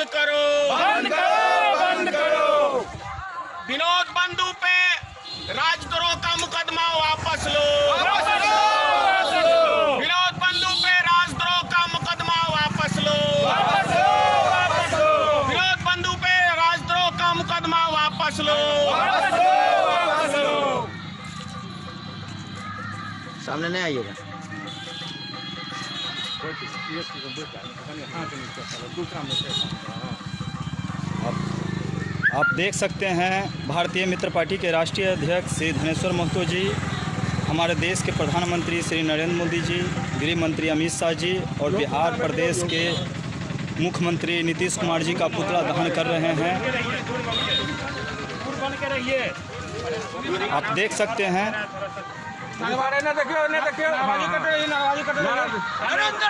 करो, बंद करो, बंद करो। विनोद बंधु पे राजद्रोह का मुकदमा वापस लो, वापस लो, वापस लो। विनोद बंधु पे राजद्रोह का मुकदमा वापस लो, वापस लो, वापस लो। विनोद बंधु पे राजद्रोह का मुकदमा वापस लो, वापस लो, वापस लो। सामने नहीं आइएगा। आप देख सकते हैं भारतीय मित्र पार्टी के राष्ट्रीय अध्यक्ष श्री धनेश्वर महतो जी, हमारे देश के प्रधानमंत्री श्री नरेंद्र मोदी जी, गृह मंत्री अमित शाह जी और बिहार प्रदेश के मुख्यमंत्री नीतीश कुमार जी का पुतला दहन कर रहे हैं। आप देख सकते हैं। नरेंद्र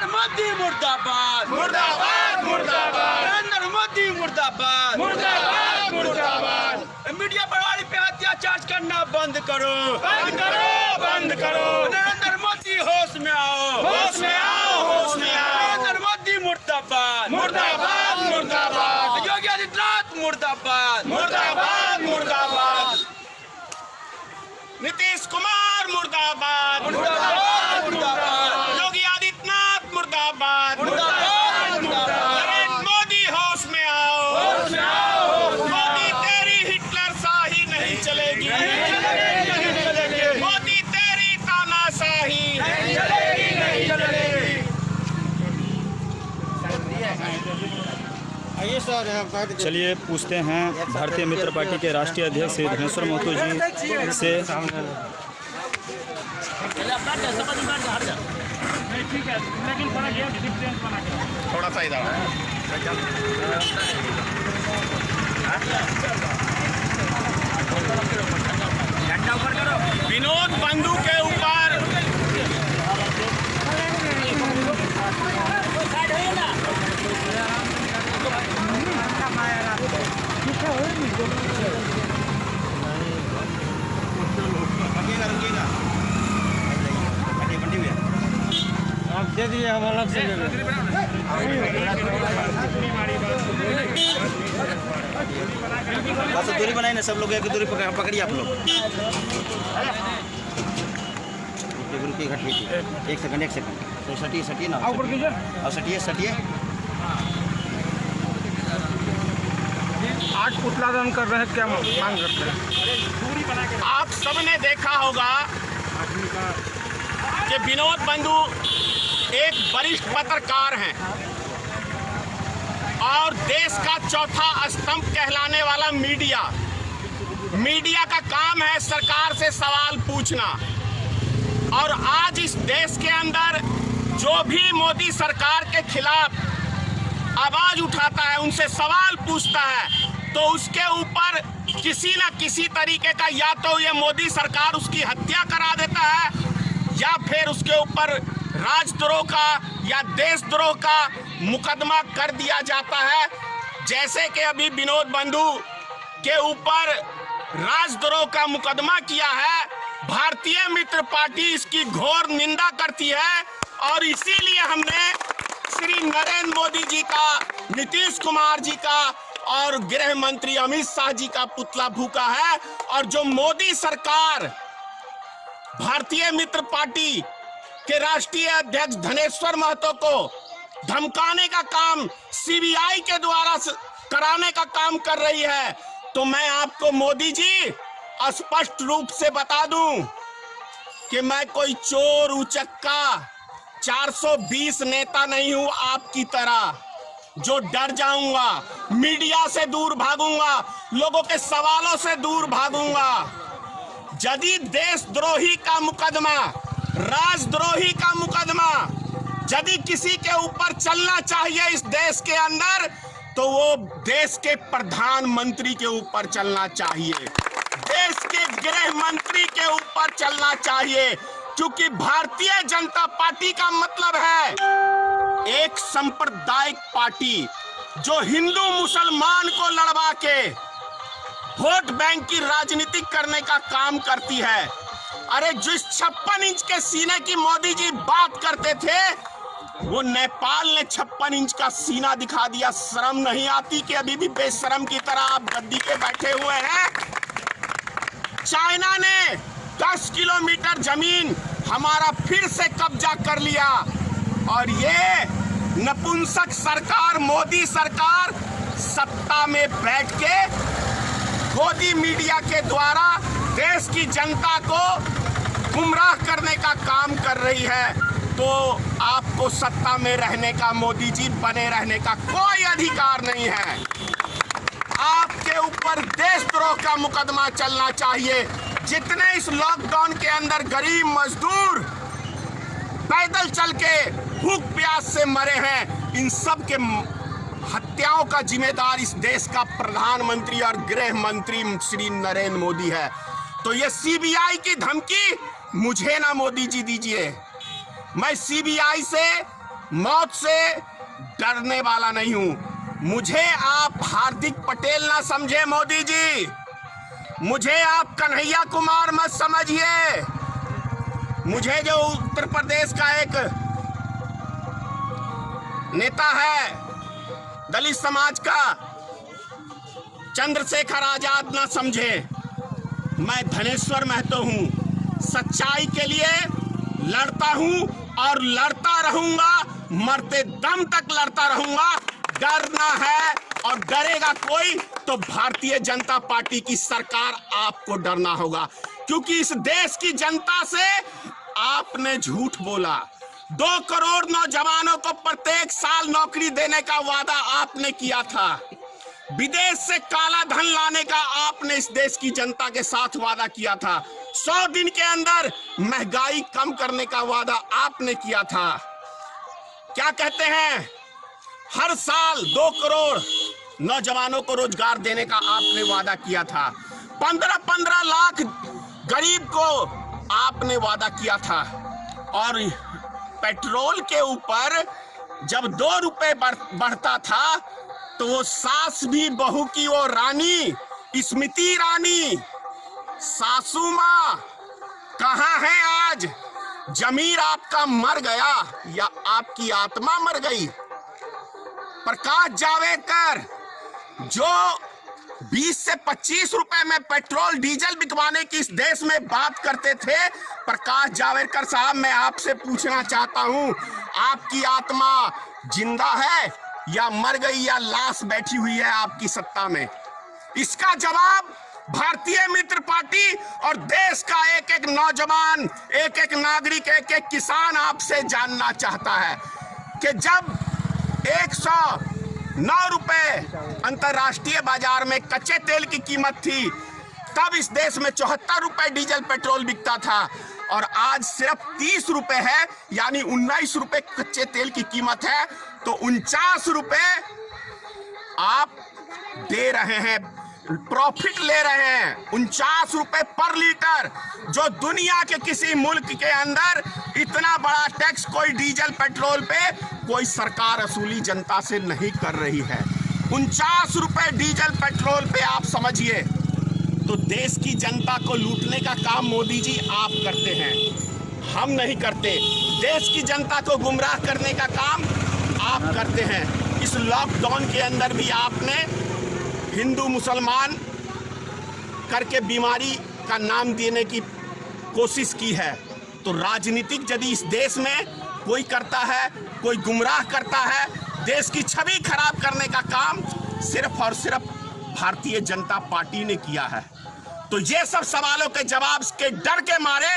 मोदी मुर्दाबाद, मुर्दाबाद, मुर्दाबाद, नरेंद्र मोदी मुर्दाबाद, मुर्दाबाद, मुर्दाबाद। मीडिया पर वाली पे अत्याचार करना बंद करो, बंद करो, बंद करो। नरेंद्र मोदी होश में आओ, होश में आओ, होश में आओ। नरेंद्र मोदी मुर्दाबाद, मुर्दाबाद, मुर्दाबाद। योगी आदित्यनाथ मुर्दाबाद, मुर्दाबाद, मुर्दाबाद। नीतीश कुमार मुर्दाबाद, मुर्दाबाद, मुर्दाबाद। योगी आदित्यनाथ मुर्दाबाद, मुर्दाबाद, मुर्दाबाद। नरेंद्र मोदी होश में आओ, होश में आओ, होश में आओ। मोदी तेरी हिटलर शाही नहीं चलेगी, नहीं चलेगी, मोदी तेरी तानाशाही नहीं चलेगी, नहीं चलेगी। चलिए पूछते हैं भारतीय मित्र पार्टी के राष्ट्रीय अध्यक्ष श्री धनेश्वर महतो जी से। थोड़ा सा इधर विनोद बंधु के ऊपर आप दे दिए, हम अलग से ले लेंगे। बस दूरी बनाई ना, सब लोग एक दूरी पकड़िए आप लोग। रुकिए, घट लीजिए, एक सेकंड। तो सटिए ना, और सटिए। आज पुतला दहन कर रहे हैं, क्या मांग करते हैं? आप सबने देखा होगा कि विनोद बंधु एक वरिष्ठ पत्रकार हैं और देश का चौथा स्तंभ कहलाने वाला मीडिया का काम है सरकार से सवाल पूछना। और आज इस देश के अंदर जो भी मोदी सरकार के खिलाफ आवाज उठाता है, उनसे सवाल पूछता है, तो उसके ऊपर किसी न किसी तरीके का या तो ये मोदी सरकार उसकी हत्या करा देता है या फिर उसके ऊपर राजद्रोह का या देशद्रोह का मुकदमा कर दिया जाता है। जैसे कि अभी विनोद बंधु के ऊपर राजद्रोह का मुकदमा किया है, भारतीय मित्र पार्टी इसकी घोर निंदा करती है और इसीलिए हमने श्री नरेंद्र मोदी जी का, नीतीश कुमार जी का और गृह मंत्री अमित शाह जी का पुतला फूका है। और जो मोदी सरकार भारतीय मित्र पार्टी के राष्ट्रीय अध्यक्ष धनेश्वर महतो को धमकाने का काम सीबीआई के द्वारा कराने का काम कर रही है, तो मैं आपको मोदी जी स्पष्ट रूप से बता दूं कि मैं कोई चोर उचक्का 420 नेता नहीं हूं आपकी तरह, जो डर जाऊंगा, मीडिया से दूर भागूंगा, लोगों के सवालों से दूर भागूंगा। यदि देशद्रोही का मुकदमा, राजद्रोही का मुकदमा यदि किसी के ऊपर चलना चाहिए इस देश के अंदर, तो वो देश के प्रधानमंत्री के ऊपर चलना चाहिए, देश के गृह मंत्री के ऊपर चलना चाहिए, क्योंकि भारतीय जनता पार्टी का मतलब है एक सांप्रदायिक पार्टी जो हिंदू मुसलमान को लड़वा के वोट बैंक की राजनीति करने का काम करती है। अरे जिस 56 इंच के सीने की मोदी जी बात करते थे, वो नेपाल ने 56 इंच का सीना दिखा दिया। शर्म नहीं आती कि अभी भी बेशरम की तरह आप गद्दी पे बैठे हुए हैं? चाइना ने 10 किलोमीटर जमीन हमारा फिर से कब्जा कर लिया और ये नपुंसक सरकार, मोदी सरकार सत्ता में बैठ के गोदी मीडिया के द्वारा देश की जनता को गुमराह करने का काम कर रही है। तो आपको सत्ता में रहने का, मोदी जी बने रहने का कोई अधिकार नहीं है। आपके ऊपर देशद्रोह का मुकदमा चलना चाहिए। जितने इस लॉकडाउन के अंदर गरीब मजदूर पैदल चल के भूख प्यास से मरे हैं, इन सब के हत्याओं का जिम्मेदार इस देश का प्रधानमंत्री और गृह मंत्री श्री नरेंद्र मोदी है। तो ये सीबीआई की धमकी मुझे ना मोदी जी दीजिए। मैं सीबीआई से, मौत से डरने वाला नहीं हूं। मुझे आप हार्दिक पटेल ना समझे मोदी जी, मुझे आप कन्हैया कुमार मत समझिए। मुझे जो उत्तर प्रदेश का एक नेता है दलित समाज का, चंद्रशेखर आजाद ना समझे। मैं धनेश्वर महतो हूं, सच्चाई के लिए लड़ता हूं और लड़ता रहूंगा, मरते दम तक लड़ता रहूंगा। डरना है और डरेगा कोई तो भारतीय जनता पार्टी की सरकार आपको डरना होगा, क्योंकि इस देश की जनता से आपने झूठ बोला। 2 करोड़ नौजवानों को प्रत्येक साल नौकरी देने का वादा आपने किया था। विदेश से काला धन लाने का आपने इस देश की जनता के साथ वादा किया था। 100 दिन के अंदर महंगाई कम करने का वादा आपने किया था। क्या कहते हैं, हर साल 2 करोड़ नौजवानों को रोजगार देने का आपने वादा किया था। 15-15 लाख गरीब को आपने वादा किया था। और पेट्रोल के ऊपर जब 2 रुपए बढ़ता था तो वो सास भी बहू की वो रानी स्मृति ईरानी, सासू माँ कहाँ है आज? जमीर आपका मर गया या आपकी आत्मा मर गई? प्रकाश जावड़ेकर जो 20 से 25 रुपए में पेट्रोल डीजल बिकवाने की इस देश में बात करते थे, प्रकाश जावड़ेकर साहब मैं आपसे पूछना चाहता हूं, आपकी आत्मा जिंदा है या मर गई या लाश बैठी हुई है आपकी सत्ता में? इसका जवाब भारतीय मित्र पार्टी और देश का एक एक नौजवान, एक एक नागरिक, एक एक किसान आपसे जानना चाहता है कि जब 109 रुपए अंतर्राष्ट्रीय बाजार में कच्चे तेल की कीमत थी, तब इस देश में 74 रुपए डीजल पेट्रोल बिकता था और आज सिर्फ 30 रुपए है, यानी 19 रुपए कच्चे तेल की कीमत है। तो 49 रुपए आप दे रहे हैं, प्रॉफिट ले रहे हैं 49 रुपए पर लीटर, जो दुनिया के किसी मुल्क के अंदर इतना बड़ा टैक्स कोई डीजल पेट्रोल पे कोई सरकार असूली जनता से नहीं कर रही है। 49 रुपए डीजल पेट्रोल पे आप समझिए। तो देश की जनता को लूटने का काम मोदी जी आप करते हैं, हम नहीं करते। देश की जनता को गुमराह करने का काम आप करते हैं। इस लॉकडाउन के अंदर भी आपने हिंदू मुसलमान करके बीमारी का नाम देने की कोशिश की है। तो राजनीतिक यदि इस देश में कोई करता है, कोई गुमराह करता है, देश की छवि खराब करने का काम सिर्फ और सिर्फ भारतीय जनता पार्टी ने किया है। तो ये सब सवालों के जवाब के डर के मारे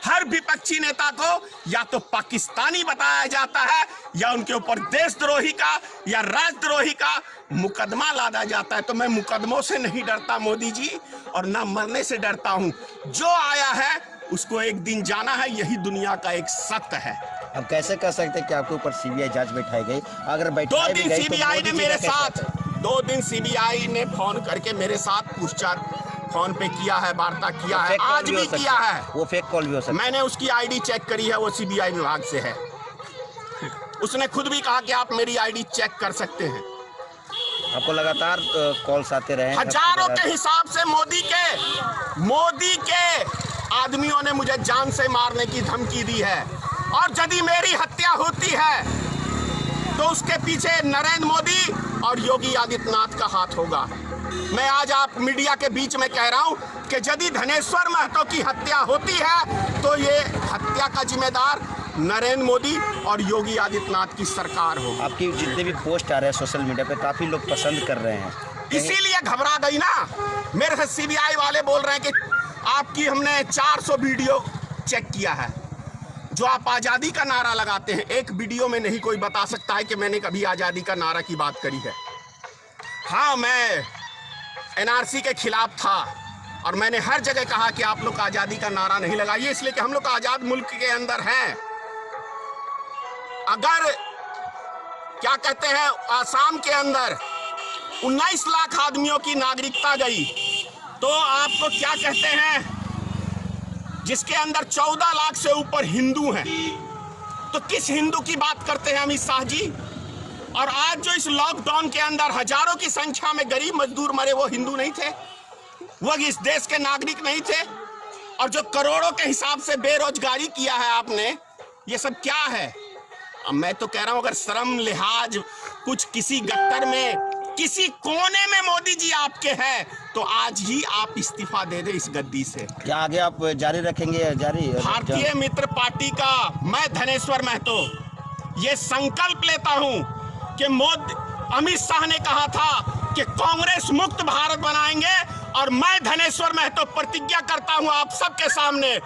हर विपक्षी नेता को या तो पाकिस्तानी बताया जाता है या उनके ऊपर देशद्रोही का या राजद्रोही का मुकदमा लादा जाता है। तो मैं मुकदमों से नहीं डरता मोदी जी, और ना मरने से डरता हूं। जो आया है उसको एक दिन जाना है, यही दुनिया का एक सत्य है। अब कैसे कह सकते कि आपके ऊपर सीबीआई जांच बैठाई गई? अगर 2 दिन सीबीआई ने मेरे साथ 2 दिन सीबीआई ने फोन करके मेरे साथ पूछताछ फोन पे किया है, वार्ता किया है, आज भी किया है। वो फेक कॉल भी हो सकता है। मैंने उसकी आईडी चेक करी है, वो सीबीआई विभाग से है। उसने खुद भी कहा कि आप मेरी आईडी चेक कर सकते हैं। आपको लगातार कॉल्स आते रहे? हजारों के हिसाब से मोदी के आदमियों ने मुझे जान से मारने की धमकी दी है, और यदि मेरी हत्या होती है तो उसके पीछे नरेंद्र मोदी और योगी आदित्यनाथ का हाथ होगा। मैं आज आप मीडिया के बीच में कह रहा हूं कि यदि धनेश्वर महतो की हत्या होती है तो ये हत्या का जिम्मेदार नरेंद्र मोदी और योगी आदित्यनाथ की सरकार होगी। आपकी जितने भी पोस्ट आ रहे हैं सोशल मीडिया पे काफ़ी लोग पसंद कर रहे हैं, इसीलिए घबरा गई ना। मेरे से सीबीआई वाले बोल रहे हैं कि आपकी हमने 400 वीडियो चेक किया है जो आप आज़ादी का नारा लगाते हैं। एक वीडियो में नहीं कोई बता सकता है कि मैंने कभी आज़ादी का नारा की बात करी है। हाँ, मैं एनआरसी के खिलाफ था और मैंने हर जगह कहा कि आप लोग आज़ादी का नारा नहीं लगाइए, इसलिए कि हम लोग आज़ाद मुल्क के अंदर हैं। अगर क्या कहते हैं आसाम के अंदर 19 लाख आदमियों की नागरिकता गई तो आपको क्या कहते हैं, जिसके अंदर 14 लाख से ऊपर हिंदू हैं, तो किस हिंदू की बात करते हैं अमित शाह जी? और आज जो इस लॉकडाउन के अंदर हजारों की संख्या में गरीब मजदूर मरे, वो हिंदू नहीं थे, वो इस देश के नागरिक नहीं थे। और जो करोड़ों के हिसाब से बेरोजगारी किया है आपने, ये सब क्या है? अब मैं तो कह रहा हूं, अगर शर्म लिहाज कुछ किसी गट्टर में किसी कोने में मोदी जी आपके हैं तो आज ही आप इस्तीफा दे दे इस गद्दी से। क्या आगे आप जारी रखेंगे? जारी भारतीय मित्र पार्टी का मैं धनेश्वर महतो ये संकल्प लेता हूं कि अमित शाह ने कहा था कि कांग्रेस मुक्त भारत बनाएंगे, और मैं धनेश्वर महतो प्रतिज्ञा करता हूं आप सबके सामने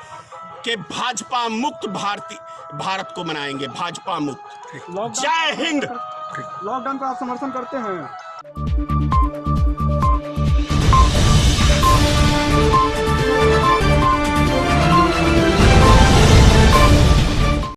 कि भाजपा मुक्त भारत को बनाएंगे, भाजपा मुक्त। जय हिंद। लॉकडाउन का आप समर्थन करते हैं?